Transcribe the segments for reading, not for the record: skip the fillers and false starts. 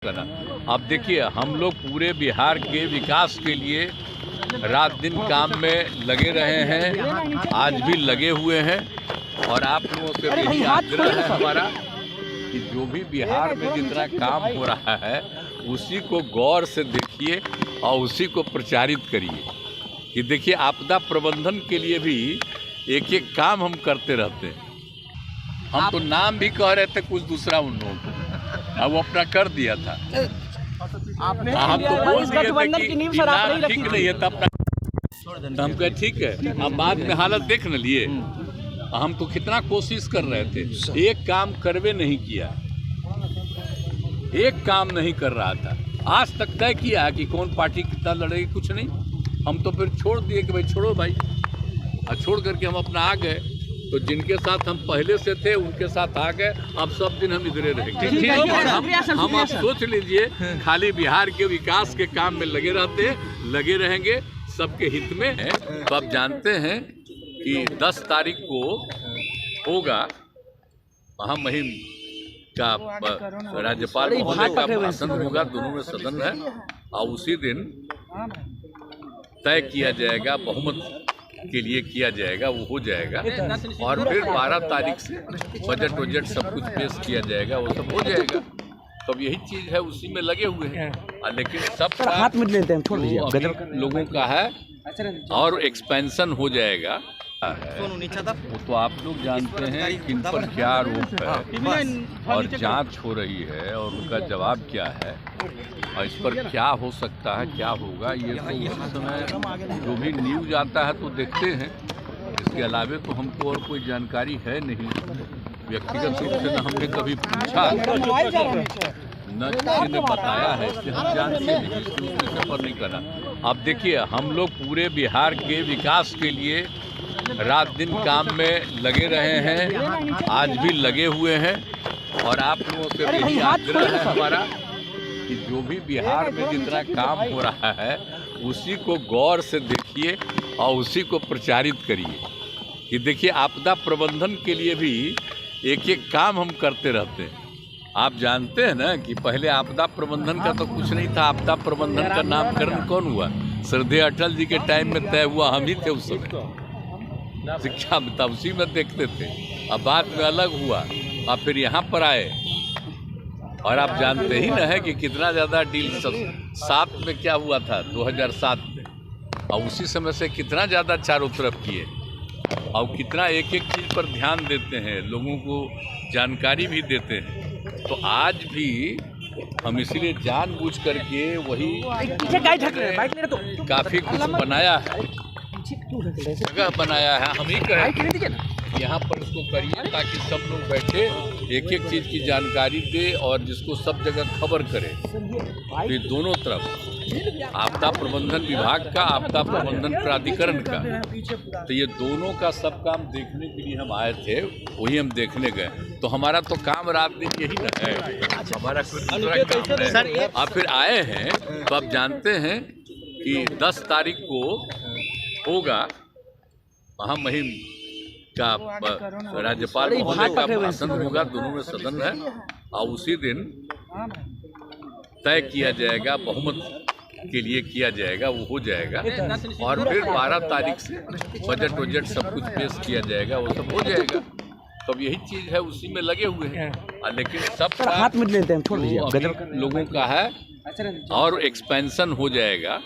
करा। अब देखिए, हम लोग पूरे बिहार के विकास के लिए रात दिन काम में लगे रहे हैं, आज भी लगे हुए हैं। और आप लोगों से यही आग्रह है हमारा कि जो भी बिहार में जितना काम हो रहा है उसी को गौर से देखिए और उसी को प्रचारित करिए। कि देखिए, आपदा प्रबंधन के लिए भी एक एक काम हम करते रहते हैं। हम तो नाम भी कह रहे थे कुछ दूसरा उन लोगों को, अब वो अपना कर दिया था। आपने हम तो बोल दिए थे कि नाम ठीक नहीं है, तब तो हम कहे ठीक है। अब बाद में हालत देख न लिए। हम तो कितना कोशिश कर रहे थे, एक काम करवे नहीं किया, एक काम नहीं कर रहा था। आज तक तय किया कि कौन पार्टी कितना लड़ेगी, कुछ नहीं। हम तो फिर छोड़ दिए कि भाई छोड़ो भाई, और छोड़ करके हम अपना आ गए। तो जिनके साथ हम पहले से थे उनके साथ आ गए। अब सब दिन हम इधरे रहेंगे। हम आप सोच लीजिए, खाली बिहार के विकास के काम में लगे रहते हैं, लगे रहेंगे, सबके हित में है। तो आप जानते हैं कि 10 तारीख को होगा महामहिम का राज्यपाल महोदय का भाषण होगा, दोनों में सदन है। और उसी दिन तय किया जाएगा, बहुमत के लिए किया जाएगा, वो हो जाएगा। और फिर 12 तारीख से बजट वजट सब कुछ पेश किया जाएगा, वो सब हो जाएगा। तो अब यही चीज है, उसी में लगे हुए हैं। लेकिन सब हाथ में लेते हैं, छोड़ दीजिए। लोगों का है और एक्सपेंशन हो जाएगा। वो तो आप लोग जानते हैं किन पर क्या आरोप है और जांच हो रही है और उनका जवाब क्या है और इस पर क्या हो सकता है, क्या होगा। ये तो उस समय जो भी न्यूज आता है तो देखते हैं। इसके अलावे तो हमको और कोई जानकारी है नहीं। व्यक्तिगत रूप से न हमने कभी पूछा, न किसी ने बताया है, इसलिए हम जानते हैं कि उसके पर नहीं करना। अब देखिए, हम लोग पूरे बिहार के विकास के लिए रात दिन काम में लगे रहे हैं, आज भी लगे हुए हैं। और आप लोगों से यही आग्रह है हमारा कि जो भी बिहार में जितना काम हो रहा है उसी को गौर से देखिए और उसी को प्रचारित करिए। कि देखिए, आपदा प्रबंधन के लिए भी एक एक काम हम करते रहते हैं। आप जानते हैं ना कि पहले आपदा प्रबंधन का तो कुछ नहीं था। आपदा प्रबंधन का नामकरण कौन हुआ? श्रद्धेय अटल जी के टाइम में तय हुआ, हम ही थे उस समय। शिक्षा में तब उसी में देखते थे। अब बाद में अलग हुआ और फिर यहाँ पर आए। और आप जानते ही ना है कि कितना ज़्यादा डील 7 में क्या हुआ था, 2007 में। और उसी समय से कितना ज़्यादा चारों तरफ किए और कितना एक एक चीज़ पर ध्यान देते हैं, लोगों को जानकारी भी देते हैं। तो आज भी हम इसीलिए जानबूझ करके वही काफ़ी कुछ बनाया है, जगह बनाया है। हम ही कहें यहाँ पर इसको करिए ताकि सब लोग बैठे एक एक चीज़ की जानकारी दे और जिसको सब जगह खबर करे। तो ये दोनों तरफ, आपदा प्रबंधन विभाग का, आपदा प्रबंधन प्राधिकरण का, तो ये दोनों का सब काम देखने के लिए हम आए थे, वही हम देखने गए। तो हमारा तो काम रात दिन यही न है, हमारा कुछ दूसरा काम है। आप फिर आए हैं तो आप जानते हैं कि 10 तारीख को होगा महामहिम का राज्यपाल महोदय का भाषण होगा, दोनों में सदन है। और उसी दिन तय किया जाएगा, बहुमत के लिए किया जाएगा, वो हो जाएगा। और फिर 12 तारीख से बजट वजट सब कुछ पेश किया जाएगा, वो सब हो जाएगा। तो अब यही चीज है, उसी में लगे हुए हैं। लेकिन सब हाथ में लेते हैं, छोड़ दीजिए। लोगों का है और एक्सपेंशन हो जाएगा।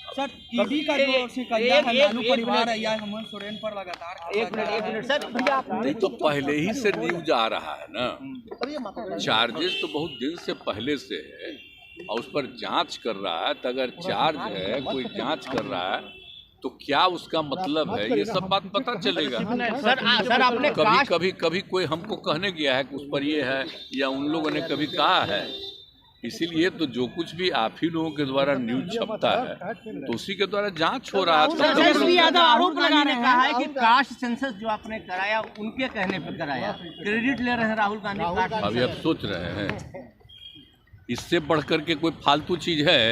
सर, टीवी का जो शिकंजा है लालू परिवार है या हेमंत सोरेन पर लगातार एक मिनट सर, ये तो पहले ही से न्यूज आ रहा है ना। चार्जेस तो बहुत दिन से पहले से है और उस पर जांच कर रहा है। तो अगर चार्ज है, कोई जांच कर रहा है तो क्या उसका मतलब है, ये सब बात पता चलेगा। सर आपने कभी कोई हमको कहने गया है कि उस पर ये है, या उन लोगों ने कभी कहा है। इसीलिए तो जो कुछ भी आप ही लोगों के द्वारा न्यूज छपता है तो उसी के द्वारा जांच हो रहा है। आरोप लगा रहे हैं कि कास्ट सेंसस जो आपने कराया उनके कहने पे कराया, क्रेडिट ले रहे हैं राहुल गांधी। अभी आप सोच रहे हैं इससे बढ़कर के कोई फालतू चीज है?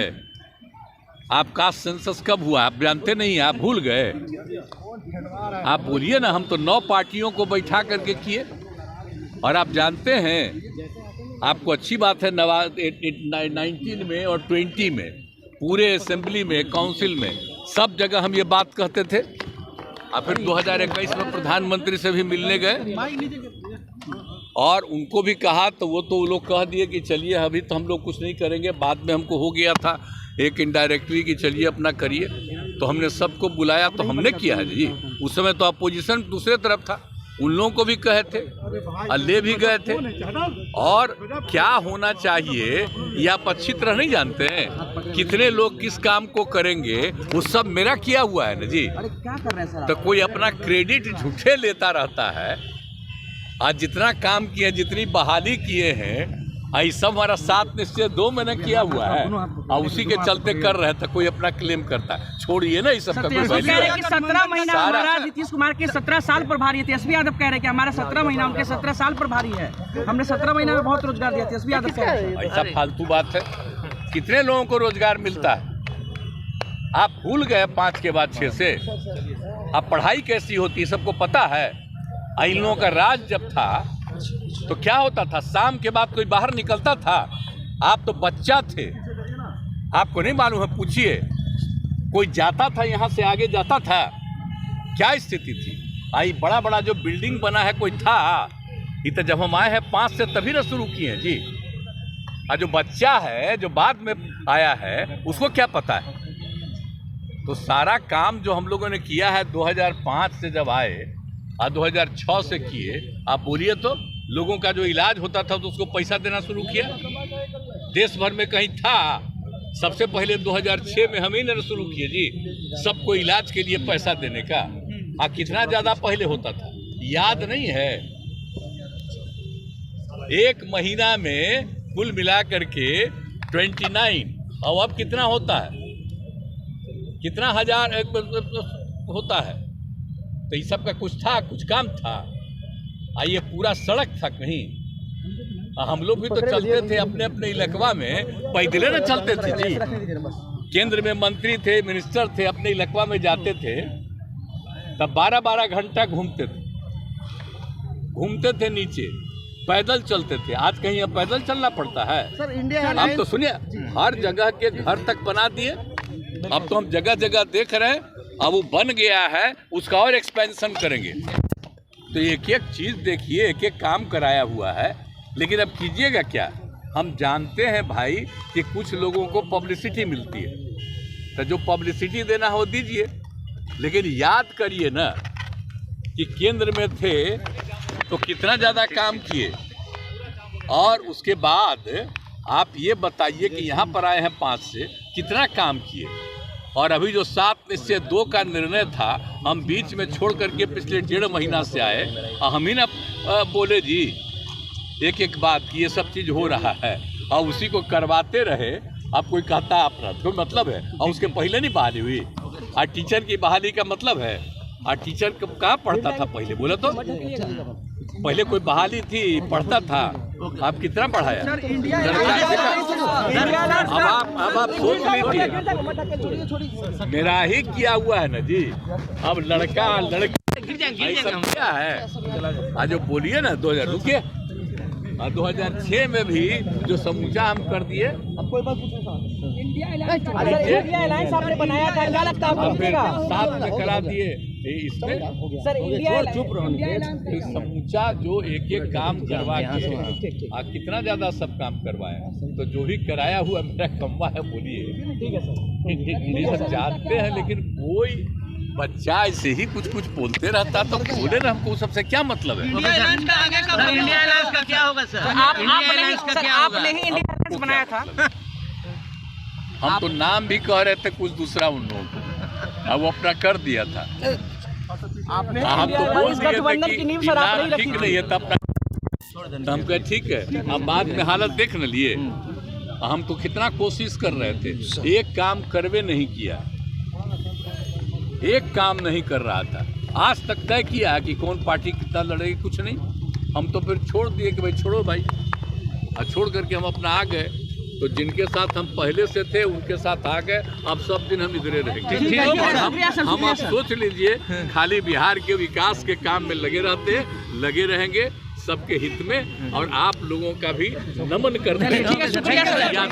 आप कास्ट सेंसस कब हुआ आप जानते नहीं, आप भूल गए? आप बोलिए ना। हम तो 9 पार्टियों को बैठा करके किए और आप जानते हैं आपको अच्छी बात है 19 में और 20 में पूरे असेंबली में, काउंसिल में, सब जगह हम ये बात कहते थे। और फिर 2021 में प्रधानमंत्री से भी मिलने गए और उनको भी कहा, तो वो लोग कह दिए कि चलिए अभी तो हम लोग कुछ नहीं करेंगे, बाद में हमको हो गया था एक इनडायरेक्टली कि चलिए अपना करिए। तो हमने सबको बुलाया तो हमने किया है जी। उस समय तो अपोजिशन दूसरे तरफ था, उन लोगों को भी कहे थे और ले भी गए थे। और क्या होना चाहिए ये आप अच्छी तरह नहीं जानते हैं, कितने लोग किस काम को करेंगे वो सब मेरा किया हुआ है ना जी। क्या कर रहे हैं सर? तो कोई अपना क्रेडिट झूठे लेता रहता है। आज जितना काम किए, जितनी बहाली किए हैं, ये सब हमारा 7 निश्चय 2 महीने किया हुआ है और उसी के चलते कर रहे थे। कोई अपना क्लेम करता है, छोड़िए ना इस सब का। 17 महीना हमारा नीतीश कुमार के 17 साल पर भारी है। तेजस्वी यादव कह रहे हैं कि हमारा 17 महीना उनके 17 साल पर भारी है। हमने 17 महीना में बहुत रोजगार दिया। तेजस्वी यादव कह रहे हैं ऐसा फालतू बात है। कितने लोगों को रोजगार मिलता है? आप भूल गए 5 के बाद 6 से। अब पढ़ाई कैसी होती है सबको पता है। इन लोगों का राज जब था तो क्या होता था, शाम के बाद कोई बाहर निकलता था? आप तो बच्चा थे, आपको नहीं मालूम है, पूछिए। कोई जाता था यहाँ से आगे जाता था, क्या स्थिति थी? आई बड़ा बड़ा जो बिल्डिंग बना है कोई था? ये तो जब हम आए हैं 5 से तभी ना शुरू किए हैं जी। और जो बच्चा है जो बाद में आया है उसको क्या पता है? तो सारा काम जो हम लोगों ने किया है 2005 से जब आए और 2006 से किए, आप बोलिए तो लोगों का जो इलाज होता था तो उसको पैसा देना शुरू किया। देश भर में कहीं था? सबसे पहले 2006 में हम ही ने शुरू किए जी, सबको इलाज के लिए पैसा देने का। कितना ज्यादा पहले होता था याद नहीं है? एक महीना में कुल मिला करके 29, और अब कितना होता है? कितना हजार होता है? तो ये सब का कुछ था, कुछ काम था। ये पूरा सड़क था कहीं? हम लोग भी तो चलते थे अपने अपने इलाकवा में, पैदल न चलते थे जी। केंद्र में मंत्री थे, मिनिस्टर थे, अपने इलाकवा में जाते थे तब 12-12 घंटा घूमते थे नीचे, पैदल चलते थे। आज कहीं अब पैदल चलना पड़ता है सर इंडिया अब तो सुनिए, हर जगह के घर तक बना दिए। अब तो हम जगह जगह देख रहे हैं, अब वो बन गया है, उसका और एक्सपेंशन करेंगे। तो एक एक चीज़ देखिए, एक एक काम कराया हुआ है, लेकिन अब कीजिएगा क्या? हम जानते हैं भाई कि कुछ लोगों को पब्लिसिटी मिलती है, तो जो पब्लिसिटी देना हो दीजिए, लेकिन याद करिए ना कि केंद्र में थे तो कितना ज़्यादा काम किए, और उसके बाद आप ये बताइए कि यहाँ पर आए हैं 5 से कितना काम किए। और अभी जो 7 निश्चय 2 का निर्णय था, हम बीच में छोड़ करके पिछले 1.5 महीना से आए, हम ही ना बोले जी एक एक बात कि ये सब चीज़ हो रहा है, और उसी को करवाते रहे। अब कोई कहता है अपना कोई मतलब है, और उसके पहले नहीं बहाली हुई। और टीचर की बहाली का मतलब है, और टीचर कहाँ पढ़ता था पहले? बोले तो पहले कोई बहाली थी, पढ़ता था। आप कितना पढ़ाया? अब आप सोच लीजिए, मेरा ही किया हुआ है ना जी। अब लड़का लड़की सब क्या है? आज जो बोलिए ना 2000 रुकिए, 2006 में भी जो समूचा हम कर दिए। अब कोई बात इंडिया अलायंस आपने बनाया था, क्या लगता है आपको? फिर साथ में करा दिए इसमें सर इंडिया चुप रहो। समूचा जो एक एक काम करवा के कितना ज्यादा सब काम करवाया, तो जो भी कराया हुआ मेरा कमवा है, बोलिए। ठीक है सर, ये सब जानते हैं, लेकिन कोई बच्चा ऐसे ही कुछ कुछ बोलते रहता, तो बोले ना, हमको सबसे क्या मतलब है? इंडिया अलायंस का क्या होगा सर? आपने ही इंडिया अलायंस बनाया था। हम तो नाम भी कह रहे थे कुछ दूसरा उन लोगों को, अब वो अपना कर दिया था। आपने हम तो बोल दिए गठबंधन थे की कि नींव सर आप नहीं ठीक नहीं है, तब तो हम कहे ठीक है। अब बाद में हालत देख न लिए। हम तो कितना कोशिश कर रहे थे, एक काम करवे नहीं किया, एक काम नहीं कर रहा था। आज तक तय किया कि कौन पार्टी कितना लड़ेगी, कुछ नहीं। हम तो फिर छोड़ दिए कि भाई छोड़ो भाई, और छोड़ करके हम अपना आ गए। तो जिनके साथ हम पहले से थे उनके साथ आ गए। अब सब दिन हम इधरे रहेंगे। हम आप सोच लीजिए, खाली बिहार के विकास के काम में लगे रहते, लगे रहेंगे। सबके हित में, और आप लोगों का भी नमन करते हैं। शुक्रिया सर।